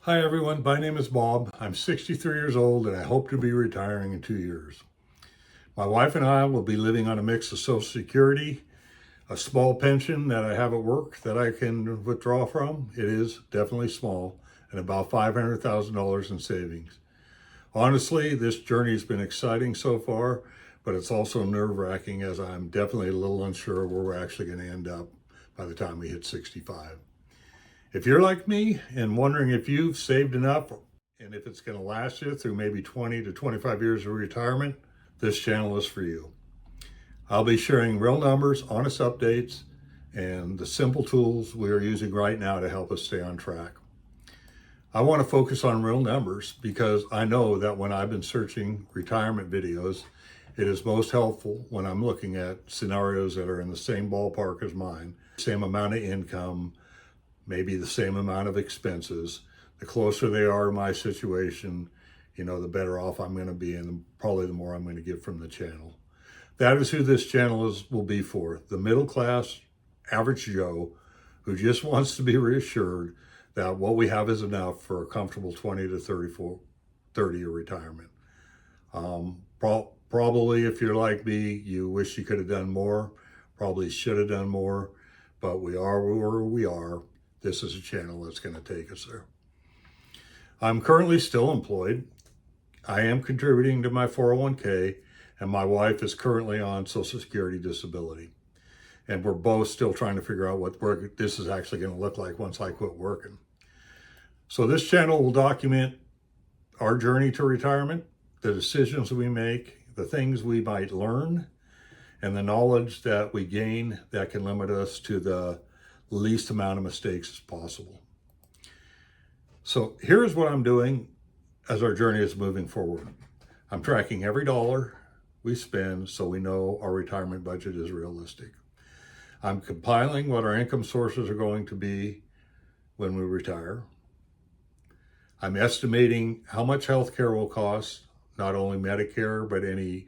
Hi everyone, my name is Bob. I'm 63 years old and I hope to be retiring in 2 years. My wife and I will be living on a mix of Social Security, a small pension that I have at work that I can withdraw from. It is definitely small, and about $500,000 in savings. Honestly, this journey has been exciting so far, but it's also nerve-wracking as I'm definitely a little unsure where we're actually going to end up by the time we hit 65. If you're like me and wondering if you've saved enough and if it's going to last you through maybe 20 to 25 years of retirement, this channel is for you. I'll be sharing real numbers, honest updates, and the simple tools we are using right now to help us stay on track. I want to focus on real numbers because I know that when I've been searching retirement videos, it is most helpful when I'm looking at scenarios that are in the same ballpark as mine, same amount of income, maybe the same amount of expenses. The closer they are to my situation, the better off I'm going to be, and probably the more I'm going to get from the channel. That is who this channel will be for. The middle class, average Joe, who just wants to be reassured that what we have is enough for a comfortable 20 to 30-year retirement. Probably if you're like me, you wish you could have done more, probably should have done more, but we are where we are. This is a channel that's going to take us there. I'm currently still employed. I am contributing to my 401k, and my wife is currently on Social Security disability. And we're both still trying to figure out what this is actually going to look like once I quit working. So this channel will document our journey to retirement, the decisions we make, the things we might learn, and the knowledge that we gain that can limit us to the least amount of mistakes as possible. So here's what I'm doing as our journey is moving forward. I'm tracking every dollar we spend so we know our retirement budget is realistic. I'm compiling what our income sources are going to be when we retire. I'm estimating how much healthcare will cost, not only Medicare, but any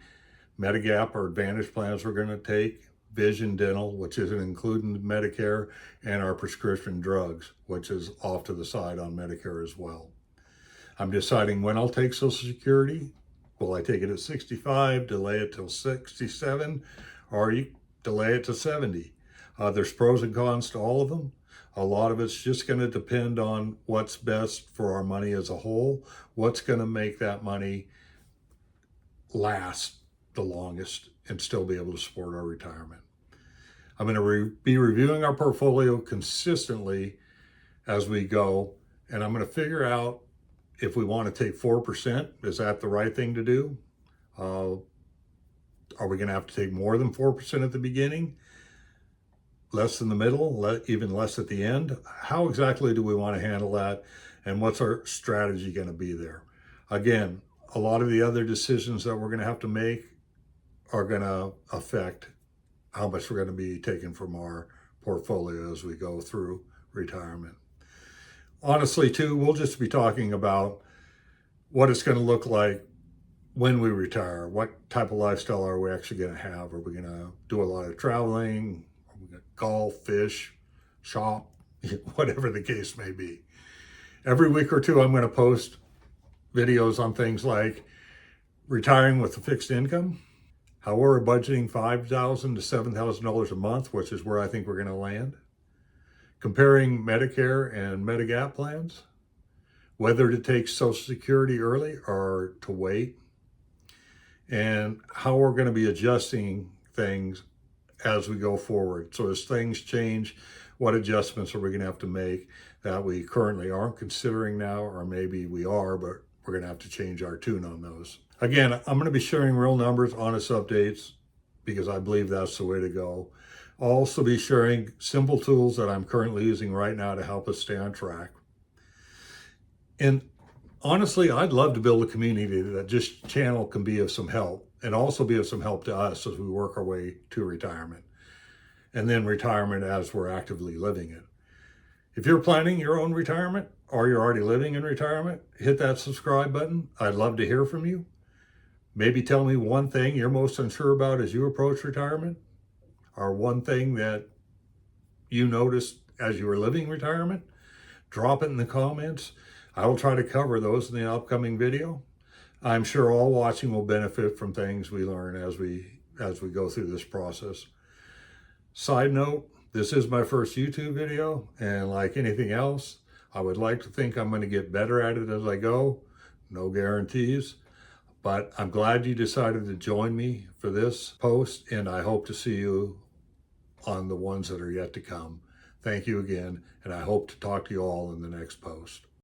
Medigap or Advantage plans we're going to take, vision, dental, which isn't including Medicare, and our prescription drugs, which is off to the side on Medicare as well. I'm deciding when I'll take Social Security. Will I take it at 65, delay it till 67, or delay it to 70? There's pros and cons to all of them. A lot of it's just going to depend on what's best for our money as a whole, what's going to make that money last the longest and still be able to support our retirement. I'm going to be reviewing our portfolio consistently as we go, and I'm going to figure out if we want to take 4%. Is that the right thing to do? Are we going to have to take more than 4% at the beginning? Less in the middle, even less at the end? How exactly do we want to handle that? And what's our strategy going to be there? Again, a lot of the other decisions that we're going to have to make are going to affect how much we're going to be taking from our portfolio as we go through retirement. Honestly, too, we'll just be talking about what it's going to look like when we retire. What type of lifestyle are we actually going to have? Are we going to do a lot of traveling? Are we going to golf, fish, shop, whatever the case may be? Every week or two, I'm going to post videos on things like retiring with a fixed income, how we're budgeting $5,000 to $7,000 a month, which is where I think we're going to land, comparing Medicare and Medigap plans, whether to take Social Security early or to wait, and how we're going to be adjusting things as we go forward. So as things change, what adjustments are we going to have to make that we currently aren't considering now, or maybe we are, but we're going to have to change our tune on those. Again, I'm going to be sharing real numbers, honest updates, because I believe that's the way to go. I'll also be sharing simple tools that I'm currently using right now to help us stay on track. And honestly, I'd love to build a community that this channel can be of some help, and also be of some help to us as we work our way to retirement, and then retirement as we're actively living it. If you're planning your own retirement, or you're already living in retirement, hit that subscribe button. I'd love to hear from you. Maybe tell me one thing you're most unsure about as you approach retirement, or one thing that you noticed as you were living retirement. Drop it in the comments. I will try to cover those in the upcoming video. I'm sure all watching will benefit from things we learn as we go through this process. Side note, this is my first YouTube video, and like anything else, I would like to think I'm going to get better at it as I go. No guarantees, but I'm glad you decided to join me for this post, and I hope to see you on the ones that are yet to come. Thank you again, and I hope to talk to you all in the next post.